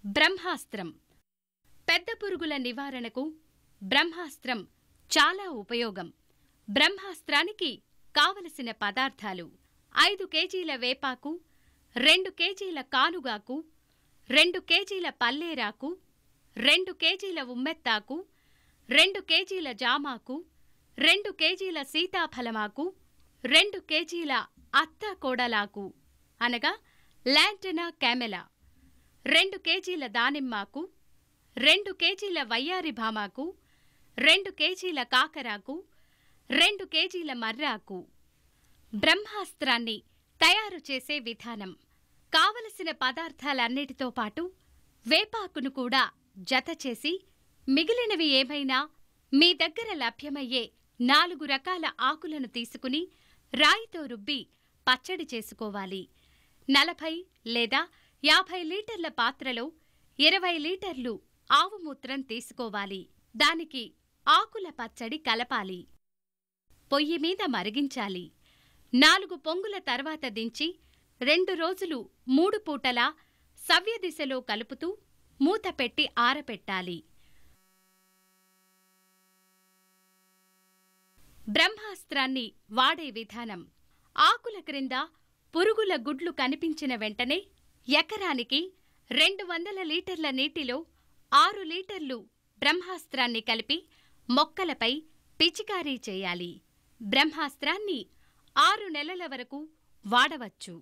బ్రహ్మాస్త్రం. పెద్ద పురుగుల నివారణకు బ్రహ్మాస్త్రం చాలా ఉపయోగం. బ్రహ్మాస్త్రానికి కావలసిన పదార్థాలు: 5 కేజీల వేపాకు, 2 కేజీల కానుగాకు, 2 కేజీల పల్లేరాకు, 2 కేజీల ఉమ్మెత్తాకు, 2 కేజీల జామాకు, 2 కేజీల సీతాఫలమాకు, 2 కేజీల అత్తాకోడలాకు అనగా లాంటనా క్యామెలా, 2 కేజీల దానిమ్మాకు, 2 కేజీల వయ్యారి భామాకు, 2 కేజీల కాకరాకు, 2 కేజీల మర్రాకు. బ్రహ్మాస్త్రాన్ని తయారు చేసే విధానం: కావలసిన పదార్థాలన్నిటితో పాటు వేపాకును కూడా జతచేసి మిగిలినవి ఏమైనా మీ దగ్గర లభ్యమయ్యే 4 రకాల ఆకులను తీసుకుని రాయితో రుబ్బి పచ్చడి చేసుకోవాలి. 40 లేదా 50 లీటర్ల పాత్రలో 20 లీటర్లు ఆవుమూత్రం తీసుకోవాలి. దానికి ఆకుల పచ్చడి కలపాలి. పొయ్యి మీద మరిగించాలి. 4 పొంగుల తర్వాత దించి 2 రోజులు 3 పూటలా సవ్యదిశలో కలుపుతూ మూత పెట్టి ఆరపెట్టాలి. బ్రహ్మాస్త్రాన్ని వాడే విధానం: ఆకుల క్రింద పురుగుల గుడ్లు కనిపించిన వెంటనే ఎకరానికి 200 లీటర్ల నీటిలో 6 లీటర్లు బ్రహ్మాస్త్రాన్ని కలిపి మొక్కలపై పిచికారీ చేయాలి. బ్రహ్మాస్త్రాన్ని 6 నెలల వరకు వాడవచ్చు.